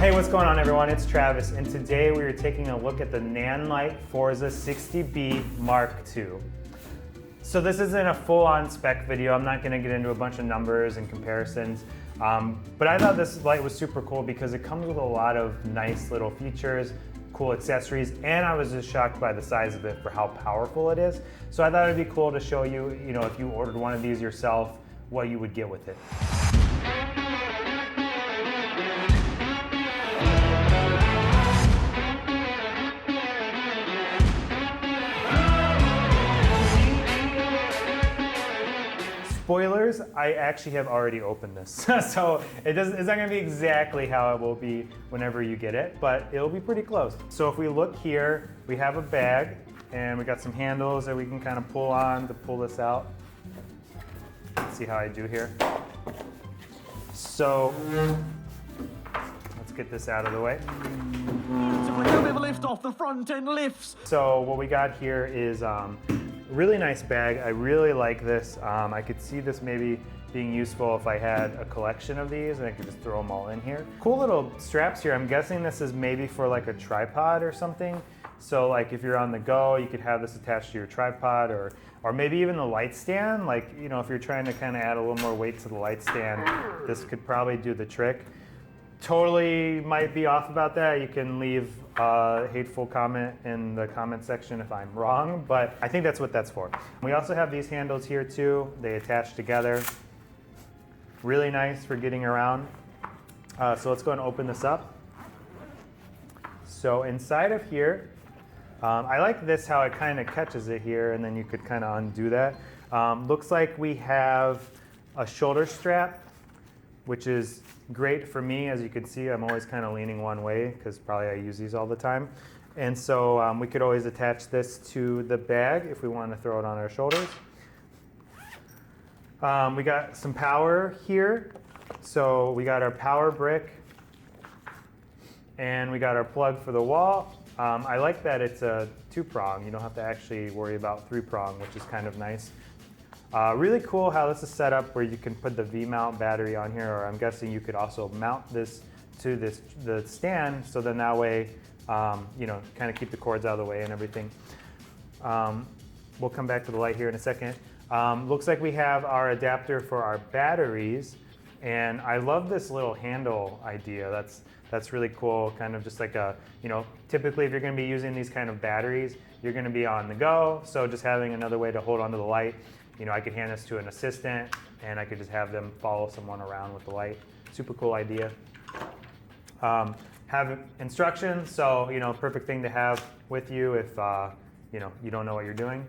Hey, what's going on everyone? It's Travis, and today we are taking a look at the Nanlite Forza 60B Mark II. So this isn't a full-on spec video. I'm not gonna get into a bunch of numbers and comparisons, but I thought this light was super cool because it comes with a lot of nice little features, cool accessories, and I was just shocked by the size of it for how powerful it is. So I thought it'd be cool to show you, if you ordered one of these yourself, what you would get with it. Spoilers, I actually have already opened this. So it's not gonna be exactly how it will be whenever you get it, but it'll be pretty close. So if we look here, we have a bag and we got some handles that we can kind of pull on to pull this out. Let's see how I do here. So let's get this out of the way. Lift off the front end lifts. So what we got here is really nice bag. I really like this. I could see this maybe being useful if I had a collection of these and I could just throw them all in here. Cool little straps here. I'm guessing this is maybe for like a tripod or something. So like if you're on the go, you could have this attached to your tripod or maybe even the light stand. Like, if you're trying to kind of add a little more weight to the light stand, this could probably do the trick. Totally might be off about that. You can leave a hateful comment in the comment section if I'm wrong, but I think that's what that's for. We also have these handles here too. They attach together. Really nice for getting around. So let's go and open this up. So inside of here, I like this, how it kind of catches it here and then you could kind of undo that. Looks like we have a shoulder strap, which is great for me. As you can see, I'm always kind of leaning one way because probably I use these all the time. And so we could always attach this to the bag if we want to throw it on our shoulders. We got some power here. So we got our power brick and we got our plug for the wall. I like that it's a 2-prong. You don't have to actually worry about 3-prong, which is kind of nice. Really cool how this is set up where you can put the V-mount battery on here, or I'm guessing you could also mount this to the stand, so then that way, kind of keep the cords out of the way and everything. We'll come back to the light here in a second. Looks like we have our adapter for our batteries, and I love this little handle idea. That's really cool, kind of just like a, typically if you're gonna be using these kind of batteries, you're gonna be on the go, so just having another way to hold onto the light. I could hand this to an assistant and I could just have them follow someone around with the light. Super cool idea. Have instructions, so perfect thing to have with you if you don't know what you're doing.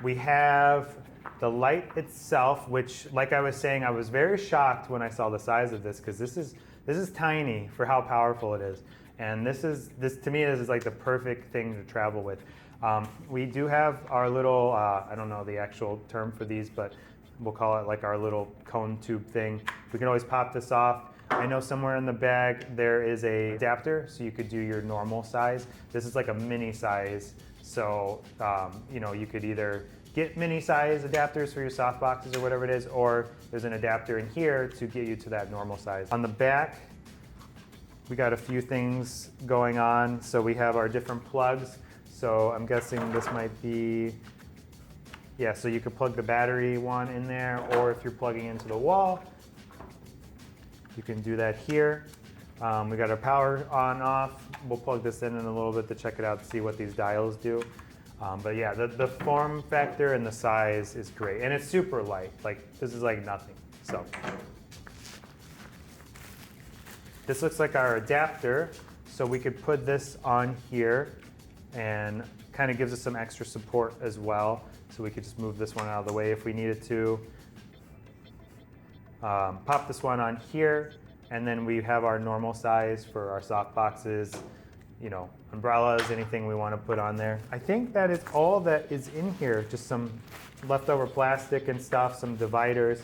We have the light itself, which, like I was saying, I was very shocked when I saw the size of this because this is tiny for how powerful it is. And this to me, this is like the perfect thing to travel with. We do have our little, I don't know the actual term for these, but we'll call it like our little cone tube thing. We can always pop this off. I know somewhere in the bag there is a adapter, so you could do your normal size. This is like a mini size, so you could either get mini size adapters for your soft boxes or whatever it is, or there's an adapter in here to get you to that normal size. On the back, we got a few things going on. So we have our different plugs. So I'm guessing this might be, yeah, so you could plug the battery one in there, or if you're plugging into the wall, you can do that here. We got our power on, off. We'll plug this in a little bit to check it out to see what these dials do. But yeah, the form factor and the size is great. And it's super light, like this is like nothing, so. This looks like our adapter, so we could put this on here and kind of gives us some extra support as well. So we could just move this one out of the way if we needed to. Pop this one on here, and then we have our normal size for our soft boxes, umbrellas, anything we want to put on there. I think that is all that is in here, just some leftover plastic and stuff, some dividers.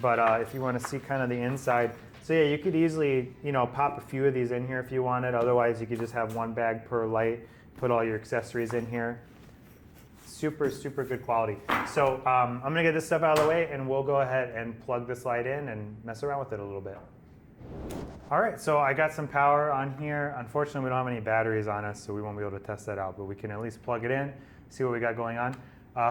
But if you want to see kind of the inside, so yeah, you could easily, pop a few of these in here if you wanted. Otherwise, you could just have one bag per light. Put all your accessories in here. Super, super good quality. So I'm gonna get this stuff out of the way and we'll go ahead and plug this light in and mess around with it a little bit. All right, so I got some power on here. Unfortunately, we don't have any batteries on us, so we won't be able to test that out, but we can at least plug it in, see what we got going on.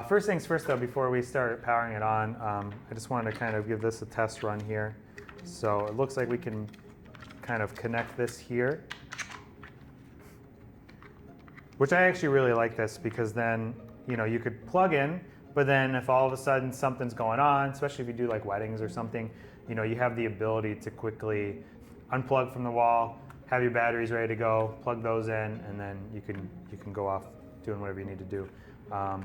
First things first though, before we start powering it on, I just wanted to kind of give this a test run here. So it looks like we can kind of connect this here, which I actually really like this because then, you could plug in, but then if all of a sudden something's going on, especially if you do like weddings or something, you have the ability to quickly unplug from the wall, have your batteries ready to go, plug those in, and then you can go off doing whatever you need to do. I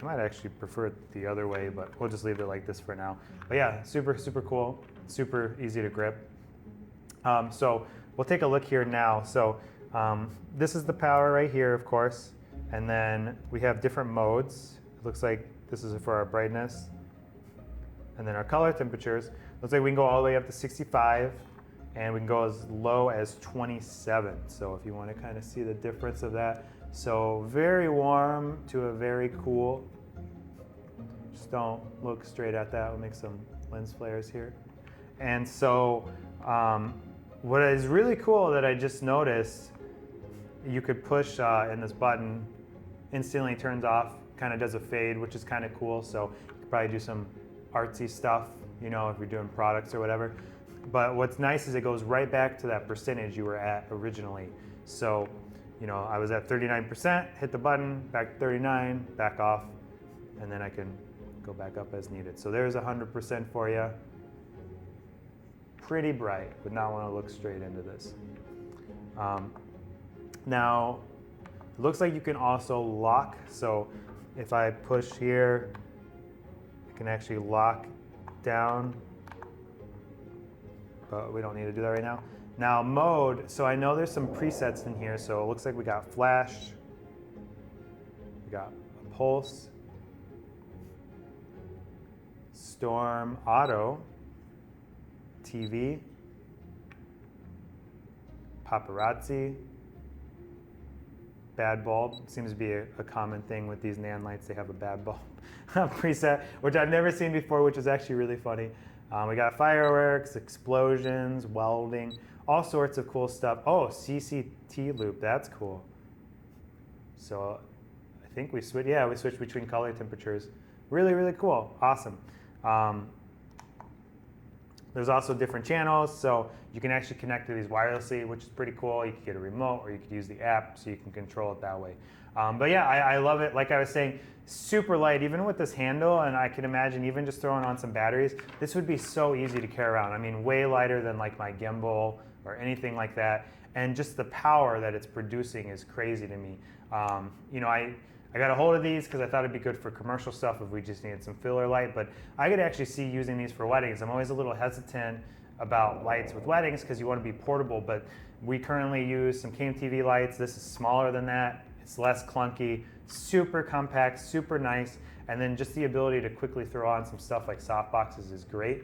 might actually prefer it the other way, but we'll just leave it like this for now. But yeah, super, super cool, super easy to grip. So we'll take a look here now. So this is the power right here, of course, and then we have different modes. It looks like this is for our brightness, and then our color temperatures. Looks like we can go all the way up to 65, and we can go as low as 27. So if you want to kind of see the difference of that. So very warm to a very cool. Just don't look straight at that. We'll make some lens flares here. And so what is really cool that I just noticed, you could push in this button, instantly turns off, kind of does a fade, which is kind of cool. So you could probably do some artsy stuff, if you're doing products or whatever. But what's nice is it goes right back to that percentage you were at originally. So, I was at 39%, hit the button, back to 39, back off, and then I can go back up as needed. So there's 100% for you. Pretty bright, would not want to look straight into this. Now, it looks like you can also lock. So if I push here, I can actually lock down, but we don't need to do that right now. Now mode, so I know there's some presets in here. So it looks like we got flash, we got a pulse, storm, auto, TV, paparazzi, bad bulb. Seems to be a common thing with these Nanlites. They have a bad bulb preset, which I've never seen before, which is actually really funny. We got fireworks, explosions, welding, all sorts of cool stuff. Oh, CCT loop, that's cool. So I think we switched between color temperatures. Really, really cool, awesome. There's also different channels, so you can actually connect to these wirelessly, which is pretty cool. You could get a remote, or you could use the app, so you can control it that way. But yeah, I love it. Like I was saying, super light, even with this handle, and I can imagine even just throwing on some batteries, this would be so easy to carry around. I mean, way lighter than like my gimbal or anything like that. And just the power that it's producing is crazy to me. I got a hold of these because I thought it'd be good for commercial stuff if we just needed some filler light, but I could actually see using these for weddings. I'm always a little hesitant about lights with weddings because you want to be portable, but we currently use some KMTV lights. This is smaller than that. It's less clunky, super compact, super nice, and then just the ability to quickly throw on some stuff like softboxes is great.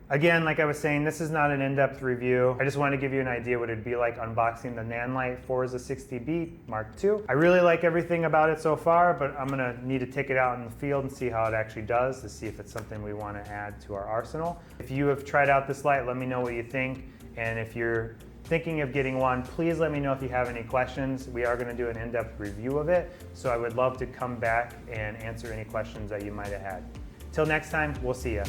Again, like I was saying, this is not an in-depth review. I just wanted to give you an idea what it'd be like unboxing the Nanlite Forza 60B Mark II. I really like everything about it so far, but I'm gonna need to take it out in the field and see how it actually does to see if it's something we want to add to our arsenal. If you have tried out this light, let me know what you think. And if you're thinking of getting one, please let me know if you have any questions. We are gonna do an in-depth review of it, so I would love to come back and answer any questions that you might have had. Till next time, we'll see ya.